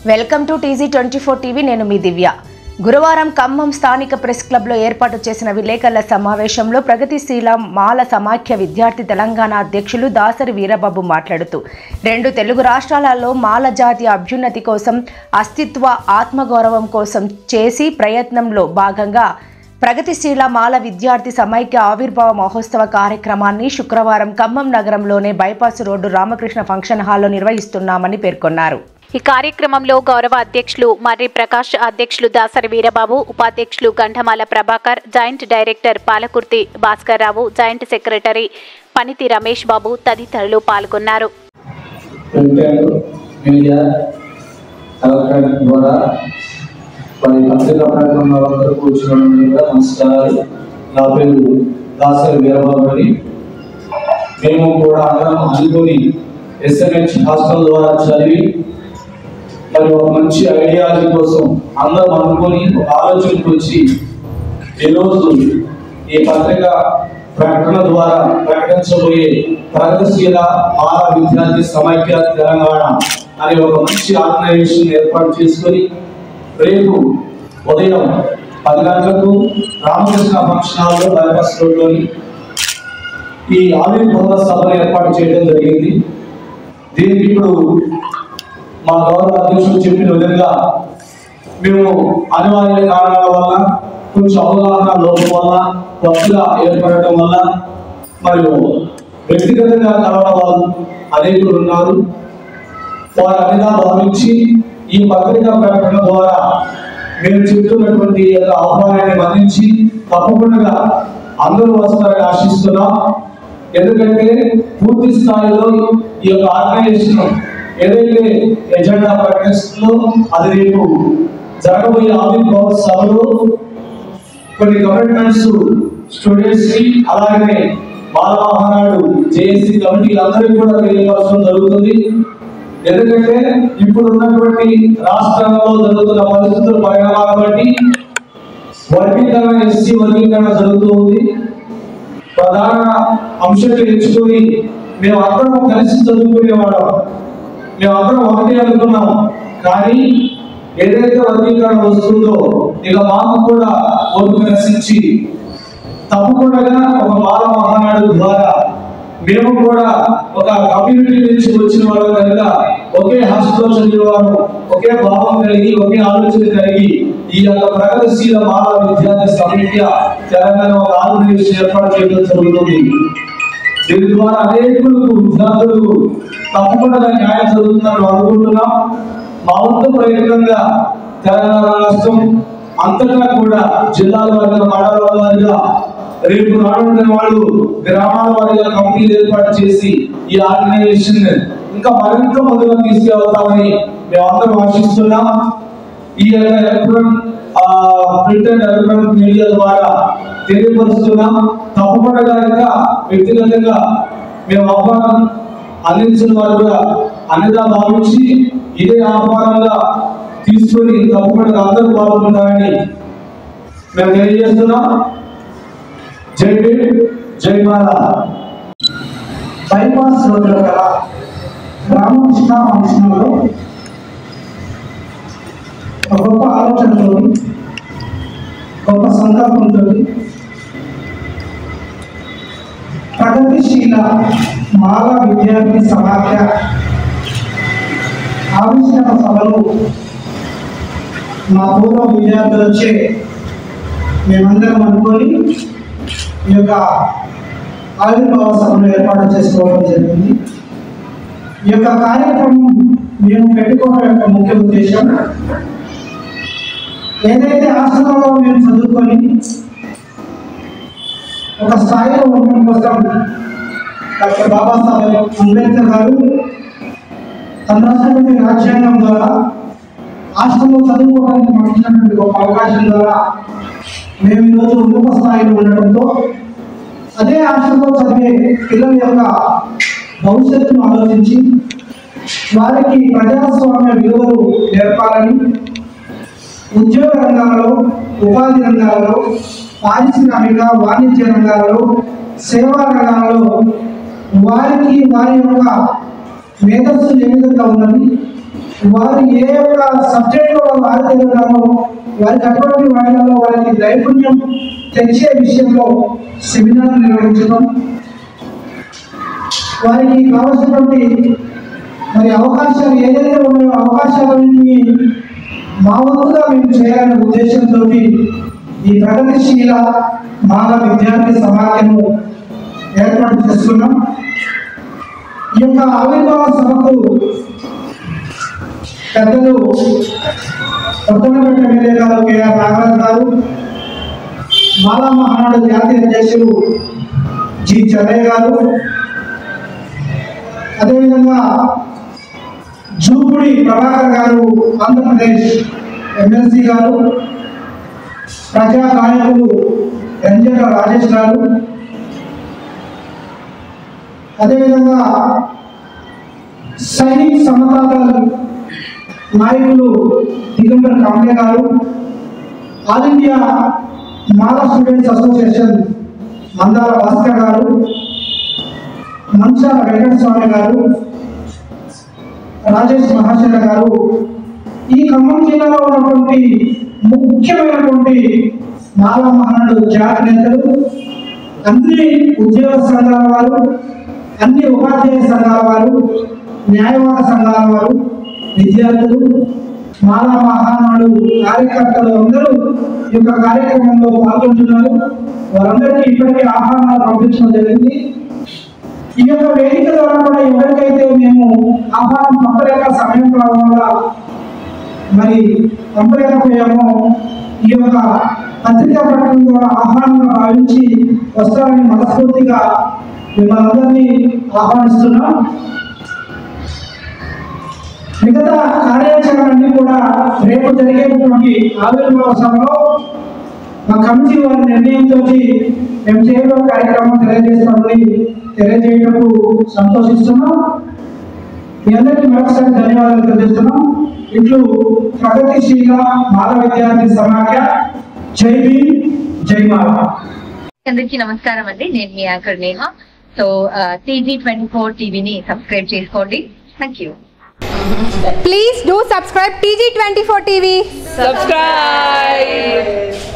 Welcome to TZ24 TV. నేను మీ దివ్య. గురువారం ఖమ్మం స్థానిక ప్రెస్ క్లబ్లో ఏర్పాటు చేసిన విలేకరుల సమావేశంలో ప్రగతిశీల మాల సమాఖ్య విద్యార్థి తెలంగాణ అధ్యక్షులు దాసరి వీరబాబు మాట్లాడుతూ 2 తెలుగు రాష్ట్రాలలో మాల జాతి అభ్యున్నతి కోసం, అస్తిత్వ ఆత్మగౌరవం కోసం చేసి ప్రయత్నంలో భాగంగా ప్రగతిశీల మాల విద్యార్థి సమైక్య ఆవిర్భావ మహోత్సవ కార్యక్రమాన్ని శుక్రవారం ఖమ్మం నగరంలోనే బైపాస్ రోడ్డు రామకృష్ణ ఫంక్షన్ హాల్లో నిర్వహిస్తున్నామని పేర్కొన్నారు. ఈ కార్యక్రమంలో గౌరవ అధ్యక్షులు మర్రి ప్రకాష్, అధ్యక్షులు దాసరి వీరబాబు, ఉపాధ్యక్షులు Gandhamala Prabhakar, joint director Palakurthi Bhaskar Rao, joint secretary పనితి Ramesh Babu తదితరులు పాల్గొన్నారు. నా పేరు దాసరి వీరబాబు అని. మేము కూడా అందరం అనుకుని SMH హాస్టల్ ద్వారా చదివి మరి ఒక మంచి ఐడియాలజీ కోసం అందరం అనుకుని ఒక ఆలోచనకు వచ్చి ఈరోజు ఈ పత్రిక ప్రకటన ద్వారా ప్రకటించబోయే ప్రగతిశీల మాల విద్యార్థి సమైక్య తెలంగాణ అనే ఒక మంచి ఆర్గనైజేషన్ ఏర్పాటు చేసుకొని రేపు ఉదయం 10 గంటలకు రామకృష్ణ ఫంక్షన్ హాల్లో బైపాస్ రోడ్లోని ఈ ఆవిర్భావ సభను ఏర్పాటు చేయడం జరిగింది. దీనికి ఇప్పుడు మా గౌరవ అధ్యక్షులు చెప్పిన విధంగా మేము అనివార్య కారణాల వల్ల, కొంచెం అవగాహన లోపం వల్ల, కొత్తగా ఏర్పడటం వల్ల మరియు వ్యక్తిగతంగా కలవడం వాళ్ళు అనేకులు ఉన్నారు. వారు అనిగా భావించి ఈ పత్రికా ప్రకటన ద్వారా మేము చెప్తున్నటువంటి ఆహ్వానాన్ని మన్నించి తప్పకుండా అందరూ వస్తారని ఆశిస్తున్నాం. ఎందుకంటే పూర్తి స్థాయిలో ఈ యొక్క ఆర్గనైజేషన్ ఏదైతే ఎజెండా ప్రకటిస్తుందో అది రేపు జరగబోయే ఆవిర్భావ సభలో కొన్ని కమిట్మెంట్స్ స్టూడెంట్స్ కి, అలాగే బాల మహానాడు జేఏసీ కమిటీ అందరికీ కూడా తెలియపరచడం జరుగుతుంది. ఎందుకంటే ఇప్పుడు ఉన్నటువంటి రాష్ట్రంలో జరుగుతున్న పరిస్థితుల పరిణామాలను బట్టి వర్గీకరణ, SC వర్గీకరణ జరుగుతూ ఉంది. ప్రధాన అంశాలు ఎంచుకొని మేము అందరం కలిసి చదువుకునేవాళ్ళం, మేము అందరం ఒకటే అనుకున్నాం. కానీ ఏదైతే వర్గీకరణ వస్తుందో ఇక మాకు కూడా ఓర్పు నశించి తప్పకుండా ఒక మాల మహానాడు ద్వారా మేము కూడా ఒక కమ్యూనిటీ నుంచి వచ్చిన వాళ్ళు కనుక ఒకే హాస్టల్లో చదివేవారు, ఒకే భావం కలిగి, ఒకే ఆలోచన కలిగి ఈ యొక్క ప్రగతిశీల మాల విద్యార్థి సమైక్య తెలంగాణ ఒక ఆర్గనైజేషన్ ఏర్పాటు చేయడం జరుగుతుంది. దీని ద్వారా అనేకులకు విద్యార్థులకు తప్పకుండా న్యాయం జరుగుతుందని అనుకుంటున్నాం. మా వంతు ప్రయత్నంగా తెలంగాణ రాష్ట్రం అంతటా కూడా జిల్లాల వారిగా, మండలాల వారిగా, రేపు రానున్న వాళ్ళు గ్రామాల వారిగా కమిటీలు ఏర్పాటు చేసి ఈ ఆర్గనైజేషన్ ఇంకా మరింత ముందుగా తీసుకెళ్తామని మేమందరం ఆశిస్తున్నాం. ఈ ప్రింట్ అండ్ ఎలక్ట్రానిక్ మీడియా ద్వారా తెలియపరుస్తున్నాం. తప్పకుండా ఇంకా వ్యక్తిగతంగా మేము ఆహ్వానం అందించిన వారు కూడా అన్నిదా భావించి ఇదే ఆహ్వానంగా తీసుకొని తప్పకుండా అందరూ పాల్గొంటారని మేము తెలియజేస్తున్నాం. జై భీమ్, జై మాల. బైపాస్ రోడ్లో గల రామకృష్ణ ఫంక్షన్లో ఒక గొప్ప ఆలోచనతో, గొప్ప సంకల్పంతో ప్రగతిశీల మాల విద్యార్థి సమాఖ్య ఆవిష్కరణ సభలు మా పూర్వ విద్యార్థులు వచ్చే మేమందరం అనుకొని ఈ యొక్క ఆవిర్భావ సభను ఏర్పాటు చేసుకోవడం జరిగింది. ఈ యొక్క కార్యక్రమం మేము పెట్టుకోవడం యొక్క ముఖ్య ఉద్దేశం, ఏదైతే హాస్టల్లో మేము చదువుకొని ఒక స్థాయిలో ఉండడం కోసం డాక్టర్ బాబాసాహెబ్ అంబేద్కర్ గారు తన రాసినటువంటి రాజ్యాంగం ద్వారా హాస్టల్లో చదువుకోవడానికి మాకు ఇచ్చినటువంటి ఒక అవకాశం ద్వారా మేము ఈరోజు ఉన్నత స్థాయిలో ఉండటంతో అదే హాస్టల్లో చదివే పిల్లల యొక్క భవిష్యత్తును ఆలోచించి వారికి ప్రజాస్వామ్య విలువలు నేర్పాలని, ఉద్యోగ రంగాలలో, ఉపాధి రంగాలలో, పారిశ్రామిక వాణిజ్య రంగాలలో, సేవా రంగాలలో వారికి వారి యొక్క మేధస్సు ఏ విధంగా ఉన్నది, వారు ఏ యొక్క సబ్జెక్ట్లో వాళ్ళు ఆరితేరుతారో వారికి అటువంటి వాటిలలో వారికి నైపుణ్యం తెచ్చే విషయంలో సెమినార్ నిర్వహించడం, వారికి కావాల్సినటువంటి మరి అవకాశాలు ఏదైతే ఉన్నాయో అవకాశాలన్నింటినీ మా వంతుగా మేము చేయాలనే ఉద్దేశంతో ఈ ప్రగతిశీల మాల విద్యార్థి సమాఖ్యను ఏర్పాటు చేస్తున్నాం. ఈ యొక్క ఆవిర్భావ సభకు పెద్దలు కొత్తపేట ఎమ్మెల్యే గారు కేఆర్ నాగరాజు గారు, మాలా మహానాడు జాతీయ అధ్యక్షులు జి చరయ్య గారు, అదేవిధంగా జూపుడి ప్రభాకర్ గారు ఆంధ్రప్రదేశ్ ఎమ్మెల్సీ గారు, ప్రజా గాయకులు రంజన రాజేష్ గారు, అదేవిధంగా సైనిక్ సమతాదళ నాయకులు దిగంబర్ కాంబే గారు, ఆల్ ఇండియా మాలా స్టూడెంట్స్ అసోసియేషన్ మందాల భాస్కర్ గారు, మంచాల వెంకటస్వామి గారు, రాజేష్ మహాశయ గారు, ఈ ఖమ్మం జిల్లాలో ఉన్నటువంటి ముఖ్యమైనటువంటి మాలా మహానాడు జాతి నేతలు, అన్ని ఉద్యోగ సంఘాల వారు, అన్ని ఉపాధ్యాయ సంఘాల వారు, న్యాయవాద సంఘాల వారు, విద్యార్థులు, మాలా మహానాడు కార్యకర్తలు అందరూ ఈ యొక్క కార్యక్రమంలో పాల్గొంటున్నారు. వారందరికీ ఇప్పటికే ఆహ్వానాలు పంపించడం జరిగింది. ఈ యొక్క వేదిక ద్వారా కూడా ఎవరికైతే మేము ఆహ్వానం పంపలేక సమయం కావడం వల్ల మరి పంపలేకపోయామో ఈ యొక్క పత్రికా ప్రకటన ద్వారా ఆహ్వానంగా భావించి వస్తారని మనస్ఫూర్తిగా మిమ్మల్ని అందరినీ ఆహ్వానిస్తున్నాం. మిగతా కార్యాచరణలన్నీ కూడా రేపు జరిగేటువంటి ఆవిర్భావ సభలో మా కమిటీ వారి నిర్ణయంతో మేము చేయడం కార్యక్రమం తెలియజేస్తామని తెలియజేయటకు సంతోషిస్తున్నాం. మీ అందరికీ మరొకసారి ధన్యవాదాలు తెలియజేస్తున్నాం. ఇట్లు ప్రగతిశీల మాల విద్యార్థి సమాఖ్య. జై భీమ్, జై మాల. అందరికీ నమస్కారం అండి. నేను మీ యాంకర్ నేహ. సో TG24 టీవీని సబ్స్క్రైబ్ చేసుకోండి. Thank you. Please do subscribe TG24 TV. Subscribe.